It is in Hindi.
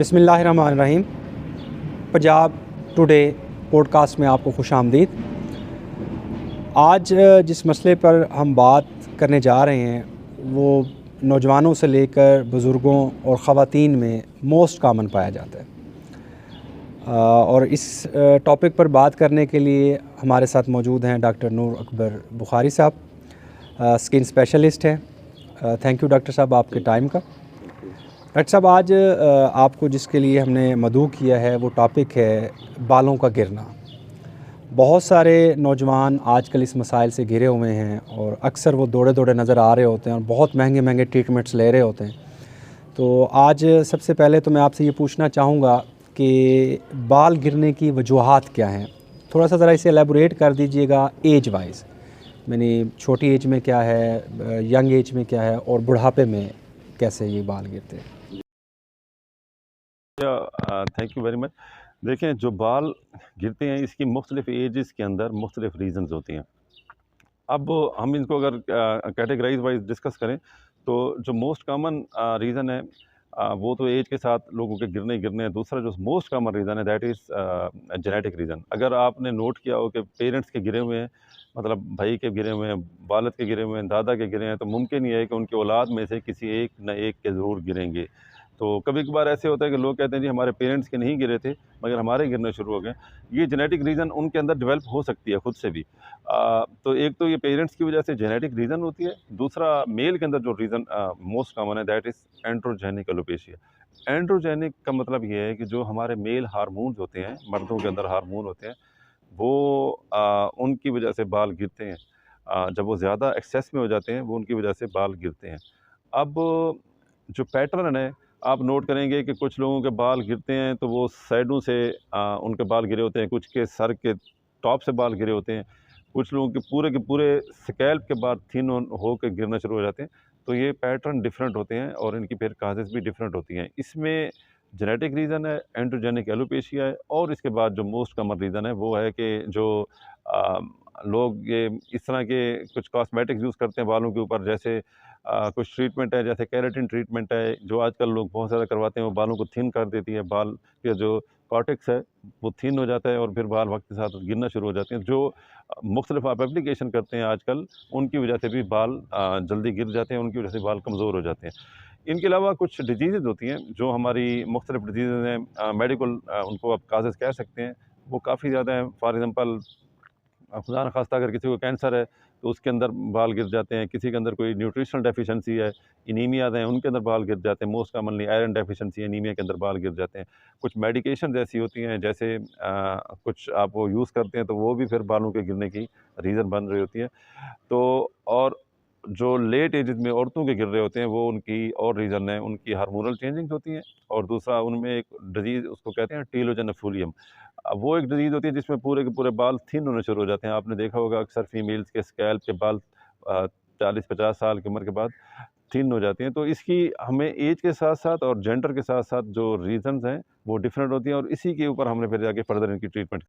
बिस्मिल्लाहिर्रहमानिर्रहीम। पंजाब टुडे पॉडकास्ट में आपको खुशामदीद। आज जिस मसले पर हम बात करने जा रहे हैं वो नौजवानों से लेकर बुज़ुर्गों और ख़वातीन में मोस्ट कॉमन पाया जाता है। और इस टॉपिक पर बात करने के लिए हमारे साथ मौजूद हैं डॉक्टर नूर अकबर बुखारी साहब, स्किन स्पेशलिस्ट हैं। थैंक यू डॉक्टर साहब आपके टाइम का। डॉक्टर साहब, आज आपको जिसके लिए हमने मदऊ किया है वो टॉपिक है बालों का गिरना। बहुत सारे नौजवान आजकल इस मसाइल से घिरे हुए हैं और अक्सर वो दौड़े दौड़े नज़र आ रहे होते हैं और बहुत महंगे महंगे ट्रीटमेंट्स ले रहे होते हैं। तो आज सबसे पहले तो मैं आपसे ये पूछना चाहूँगा कि बाल गिरने की वजूहात क्या हैं। थोड़ा सा ज़रा इसे एलेबोरेट कर दीजिएगा एज वाइज, यानी छोटी एज में क्या है, यंग एज में क्या है और बुढ़ापे में कैसे ये बाल गिरते हैं। Thank you very much. देखें, जो बाल गिरते हैं इसकी मुख्तलिफ एजेस के अंदर मुख्तलिफ रीज़न्स होती हैं। अब हम इनको अगर कैटेगराइज वाइज डिस्कस करें तो जो मोस्ट कॉमन रीज़न है वो तो एज के साथ लोगों के गिरने गिरने हैं। दूसरा जो मोस्ट कॉमन रीज़न है दैट इज़ जेनेटिक रीज़न। अगर आपने नोट किया हो कि पेरेंट्स के गिरे हुए हैं, मतलब भाई के गिरे हुए हैं, वालिद के गिरे हुए हैं, दादा के गिरे हैं, तो मुमकिन ये है कि उनकी औलाद में से किसी एक न एक के ज़रूर गिरेंगे। तो कभी कभार ऐसे होता है कि लोग कहते हैं जी हमारे पेरेंट्स के नहीं गिरे थे मगर हमारे गिरने शुरू हो गए। ये जेनेटिक रीज़न उनके अंदर डेवलप हो सकती है खुद से भी। तो एक तो ये पेरेंट्स की वजह से जेनेटिक रीज़न होती है। दूसरा मेल के अंदर जो रीज़न मोस्ट कॉमन है that is androgenic alopecia. Androgenic का मतलब ये है कि जो हमारे मेल हार्मोन्स होते हैं, मर्दों के अंदर हार्मोन होते हैं, वो उनकी वजह से बाल गिरते हैं। जब वो ज़्यादा एक्सेस में हो जाते हैं वो उनकी वजह से बाल गिरते हैं। अब जो पैटर्न है आप नोट करेंगे कि कुछ लोगों के बाल गिरते हैं तो वो साइडों से उनके बाल गिरे होते हैं, कुछ के सर के टॉप से बाल गिरे होते हैं, कुछ लोगों के पूरे स्कैल्प के बाद थिन हो के गिरना शुरू हो जाते हैं। तो ये पैटर्न डिफरेंट होते हैं और इनकी फिर काजेज़ भी डिफरेंट होती हैं। इसमें जेनेटिक रीज़न है, एंड्रोजेनिक एलोपेशिया है, और इसके बाद जो मोस्ट कॉमन रीज़न है वो है कि जो आ, लोग ये इस तरह के कुछ कॉस्मेटिक्स यूज़ करते हैं बालों के ऊपर। जैसे कुछ ट्रीटमेंट है, जैसे केराटिन ट्रीटमेंट है जो आजकल लोग बहुत ज़्यादा करवाते हैं, वो बालों को थिन कर देती है। बाल के जो कॉर्टेक्स है वो थिन हो जाता है और फिर बाल वक्त के साथ गिरना शुरू हो जाते हैं। जो मुख्तलिफ आप एप्लीकेशन करते हैं आजकल, उनकी वजह से भी बाल जल्दी गिर जाते हैं, उनकी वजह से बाल कमज़ोर हो जाते हैं। इनके अलावा कुछ डिजीज़ होती हैं जो हमारी मुख्तलिफ डिजीज़ हैं, मेडिकल उनको आप काजेज़ कह सकते हैं, वो काफ़ी ज़्यादा हैं। फॉर एग्ज़ाम्पल खुदा न खास्ता अगर किसी को कैंसर है तो उसके अंदर बाल गिर जाते हैं। किसी के अंदर कोई न्यूट्रिशनल डेफिशिएंसी है, एनीमियाज़ हैं, उनके अंदर बाल गिर जाते हैं। Most commonly iron deficiency anaemia के अंदर बाल गिर जाते हैं। कुछ मेडिकेशंस ऐसी होती हैं जैसे कुछ आप वो यूज़ करते हैं तो वो भी फिर बालों के गिरने की रीज़न बन रही होती है। तो और जो लेट एजेस में औरतों के गिर रहे होते हैं वो उनकी और रीज़न है, उनकी हार्मोनल चेंजिंग्स होती हैं। और दूसरा उनमें एक डिजीज़ उसको कहते हैं टीलोजेनिक एफुलियम। वो एक डिजीज़ होती है जिसमें पूरे के पूरे बाल थिन होने शुरू हो जाते हैं। आपने देखा होगा अक्सर फीमेल्स के स्कैल्प के बाल 40-50 साल की उम्र के बाद थिन हो जाती हैं। तो इसकी हमें एज के साथ-साथ और जेंडर के साथ-साथ जो रीज़न्स हैं वो डिफरेंट होती हैं और इसी के ऊपर हमने फिर जाके फर्दर इनकी ट्रीटमेंट